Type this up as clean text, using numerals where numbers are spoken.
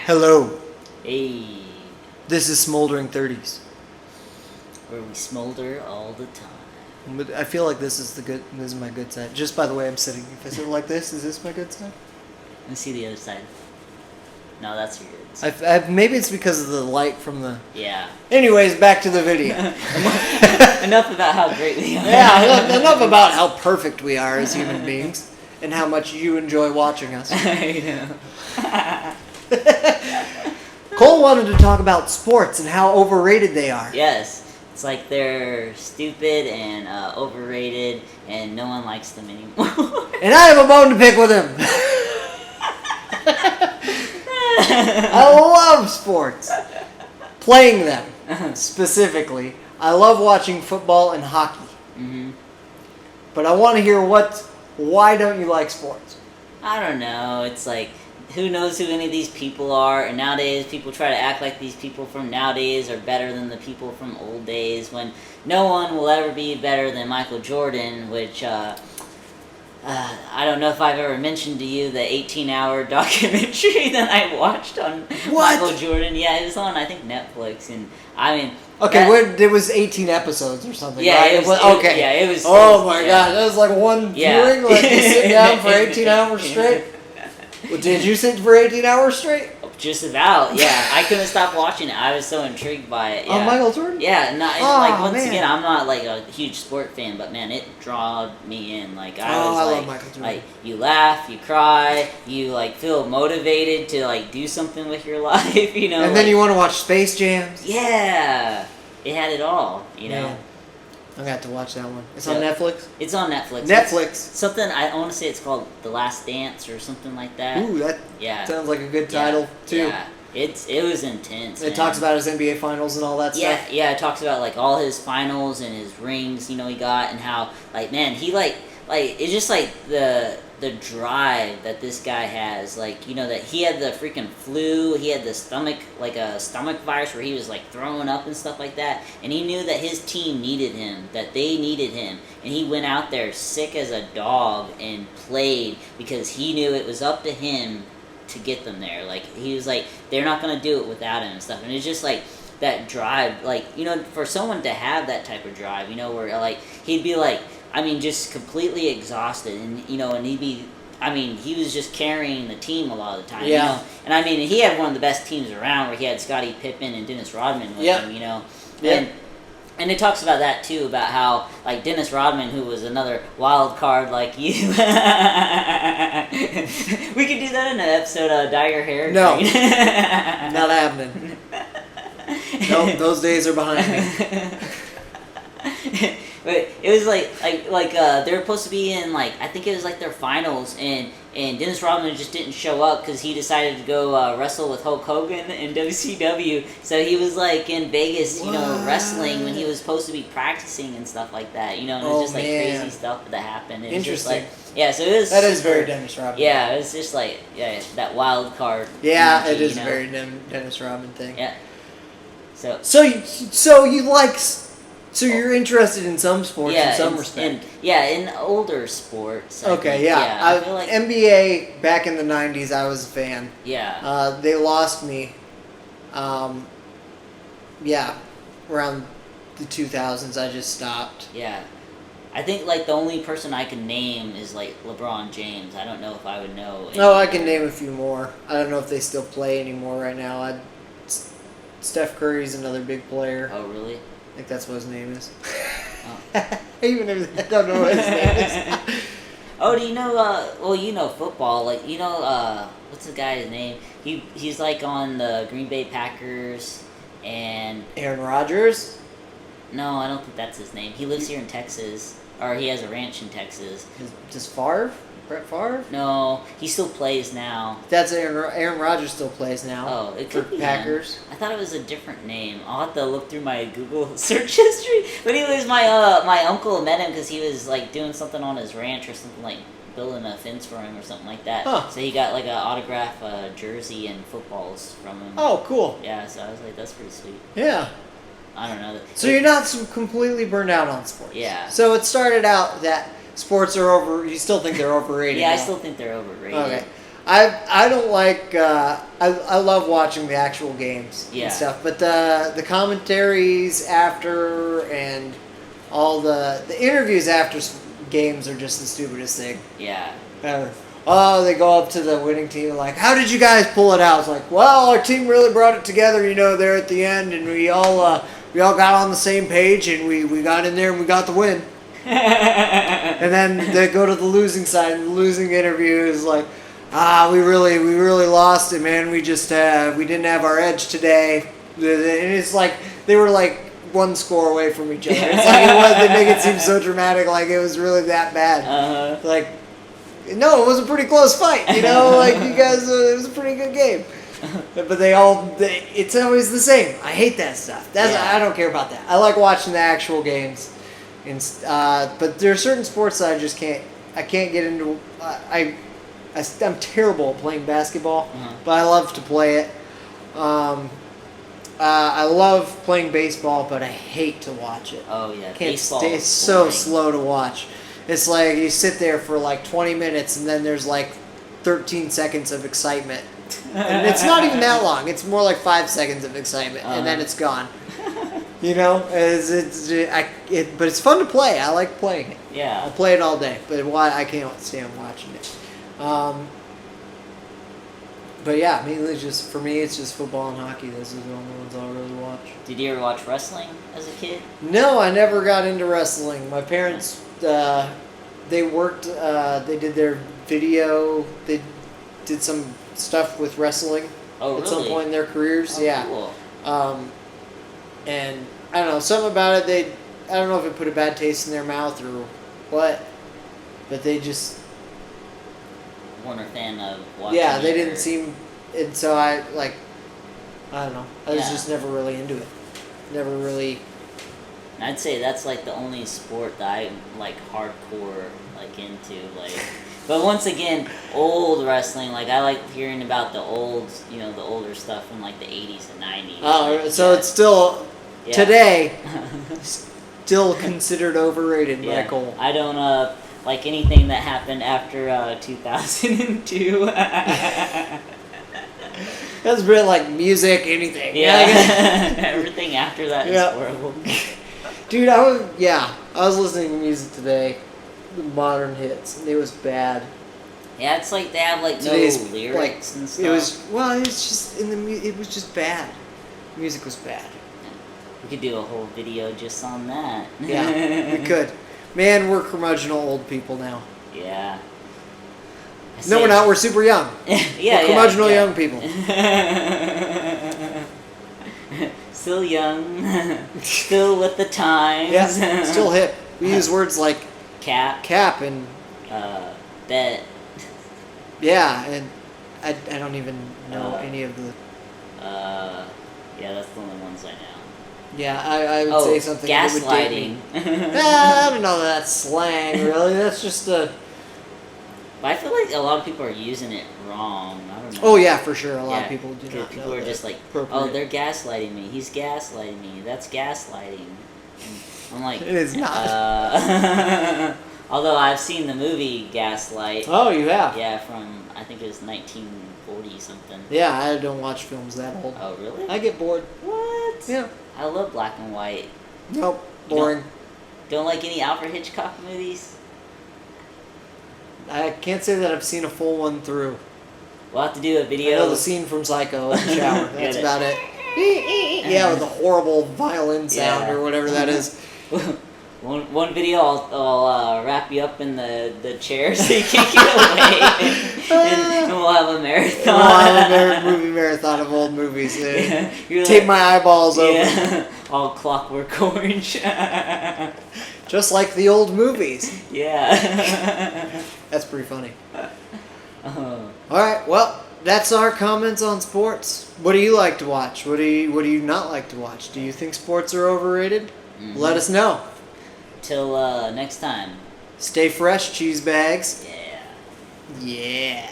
Hello, Hey, this is Smoldering 30s. where we smolder all the time. But I feel like this is my good side. Just by the way I'm sitting. If I sit like this, is this my good side? Let's see the other side. No, that's your good side. Maybe it's because of the light from the... Yeah. Anyways, back to the video. Enough about how great we are. Yeah, enough about how perfect we are as human beings and how much you enjoy watching us. I know. Cole wanted to talk about sports and how overrated they are. Yes. It's like they're stupid and overrated, and no one likes them anymore. And I have a bone to pick with him. I love sports. Playing them, specifically. I love watching football and hockey. Mm-hmm. But I want to hear why don't you like sports? I don't know. It's like, who knows who any of these people are, and nowadays people try to act like these people from nowadays are better than the people from old days, when no one will ever be better than Michael Jordan, which, I don't know if I've ever mentioned to you the 18-hour documentary that I watched on Michael Jordan. Yeah, it was on, I think, Netflix, and I mean... Okay, it was 18 episodes or something, yeah, right? It was. Oh my god, that was like one viewing? Like you sit down for 18 hours straight? Well, did you sit for 18 hours straight? Just about, yeah. I couldn't stop watching it. I was so intrigued by it. Yeah. Oh, Michael Jordan? Yeah, once again, I'm not like a huge sport fan, but man, it drawed me in. Like I love Michael Jordan. Like you laugh, you cry, you like feel motivated to like do something with your life, you know. And then you want to watch Space Jams. Yeah, it had it all, you know. Man. I'm gonna have to watch that one. It's on Netflix? It's on Netflix. Netflix. Something, I want to say it's called The Last Dance or something like that. Ooh, that sounds like a good title, too. Yeah, it was intense, It talks about his NBA finals and all that stuff? Yeah, it talks about, like, all his finals and his rings, you know, he got, and how, like, man, he, like, it's just, like, the drive that this guy has, like, you know, that he had the freaking flu, he had the stomach virus where he was, like, throwing up and stuff like that, and he knew that his team needed him, that they needed him, and he went out there sick as a dog and played because he knew it was up to him to get them there. Like, he was like, they're not going to do it without him and stuff, and it's just, like, that drive, like, you know, for someone to have that type of drive, you know, where, like, he'd be, like, I mean, just completely exhausted, and, you know, and he was just carrying the team a lot of the time, you know, and, I mean, he had one of the best teams around, where he had Scottie Pippen and Dennis Rodman with him, you know, and it talks about that, too, about how, like, Dennis Rodman, who was another wild card like you, we could do that in an episode of Dye Your Hair. No, not happening. Nope, those days are behind me. But it was like they were supposed to be in, like, I think it was like their finals, and Dennis Rodman just didn't show up because he decided to go wrestle with Hulk Hogan in WCW. So he was like in Vegas, you know, wrestling when he was supposed to be practicing and stuff like that. You know, and it was just like crazy stuff that happened. And interesting. It was just, like, yeah, so it was. That is very Dennis Rodman. Yeah, it was just like that wild card. Yeah, energy, it is you know? a very Dennis Rodman thing. Yeah. So you like. So you're interested in some sports in some respect? In older sports. I feel like NBA, back in the 90s, I was a fan. Yeah. They lost me, around the 2000s, I just stopped. Yeah. I think, like, the only person I can name is, like, LeBron James. I don't know if I would know. Oh, I can name a few more. I don't know if they still play anymore right now. Steph Curry's another big player. Oh, really? I think that's what his name is. Oh. Even if I don't know what his name is. Oh, do you know, you know football, like, you know, what's the guy's name? He's, like, on the Green Bay Packers, and... Aaron Rodgers? No, I don't think that's his name. He lives here in Texas, or he has a ranch in Texas. Does Favre? Brett Favre? No, he still plays now. That's Aaron Rodgers still plays now. Oh, it could for be Packers. Him. I thought it was a different name. I'll have to look through my Google search history. But anyways, my uncle met him because he was like doing something on his ranch or something, like building a fence for him or something like that. Huh. So he got like an autograph jersey and footballs from him. Oh, cool. Yeah, so I was like, that's pretty sweet. Yeah. I don't know. So you're not completely burned out on sports. Yeah. So it started out that sports are you still think they're overrated? Yeah, now. I still think they're overrated. Okay. I don't like. I love watching the actual games Yeah. and stuff, but the commentaries after and all the interviews after games are just the stupidest thing Yeah. ever. Oh, they go up to the winning team like, "How did you guys pull it out?" It's like, "Well, our team really brought it together, there at the end, and we all got on the same page, and we got in there and we got the win." And then they go to the losing side, and the losing interview is like, we really lost it, man. We just we didn't have our edge today, and it's like they were like one score away from each other. It's like they make it seem so dramatic, like it was really that bad. Like, no, it was a pretty close fight. Like you guys, it was a pretty good game. But it's always the same. I hate that stuff. I don't care about that. I like watching the actual games. But there are certain sports that I just can't. I can't get into. I'm terrible at playing basketball, but I love to play it. I love playing baseball, but I hate to watch it. Oh yeah, baseball. It's so slow to watch. It's like you sit there for like 20 minutes, and then there's like 13 seconds of excitement, and it's not even that long. It's more like 5 seconds of excitement, and then it's gone. But it's fun to play. I like playing it. Yeah. I'll play it all day, but I can't stand watching it. But yeah, mainly for me, it's just football and hockey. Those are the only ones I'll really watch. Did you ever watch wrestling as a kid? No, I never got into wrestling. My parents, they worked, they did their video, they did some stuff with wrestling at some point in their careers. Cool. And I don't know, something about it, I don't know if it put a bad taste in their mouth or what, but they just weren't a fan of watching. Yeah, they didn't seem, and so I don't know, I was just never really into it. Never really. I'd say that's like the only sport that I'm like hardcore into, but once again, old wrestling, I like hearing about the old, the older stuff from like the 80s and 90s. Oh, so it's still today still considered overrated by Cole. I don't like anything that happened after 2002. That's been like music, anything. Yeah, everything after that is horrible. Dude, I was listening to music today, the modern hits, and it was bad. Yeah, it's like they have no lyrics and stuff. It was just it was just bad. Music was bad. We could do a whole video just on that. Yeah, we could. Man, we're curmudgeonal old people now. Yeah. No, we're not. We're super young. We're curmudgeonal young people. Still young. Still with the times. Yeah, still hip. We use words like cap, and bet. Yeah, and I don't even know any of the. Yeah, that's the only ones I know. Yeah, I would say something. Gaslighting. I don't know that's slang, really. That's just a. But I feel like a lot of people are using it wrong. I don't know. Oh yeah, for sure. A lot of people do not know. People are just like, oh, they're gaslighting me. He's gaslighting me. That's gaslighting. And I'm like, it is not. Although I've seen the movie Gaslight. Oh, you have? Yeah, from I think it was 1940 something. Yeah, I don't watch films that old. Oh really? I get bored. What? Yeah. I love black and white. Nope, boring. Don't like any Alfred Hitchcock movies? I can't say that I've seen a full one through. We'll have to do a video. I know the scene from Psycho in the shower. That's about it. Yeah, with the horrible violin sound or whatever that is. One video, I'll wrap you up in the chair so you can't get away, and we'll have a marathon. We'll have a movie marathon of old movies. Tape my eyeballs over. All Clockwork Orange. Just like the old movies. Yeah. That's pretty funny. Alright, well, that's our comments on sports. What do you like to watch? What do you not like to watch? Do you think sports are overrated? Mm-hmm. Let us know. Till next time. Stay fresh, cheese bags. Yeah. Yeah.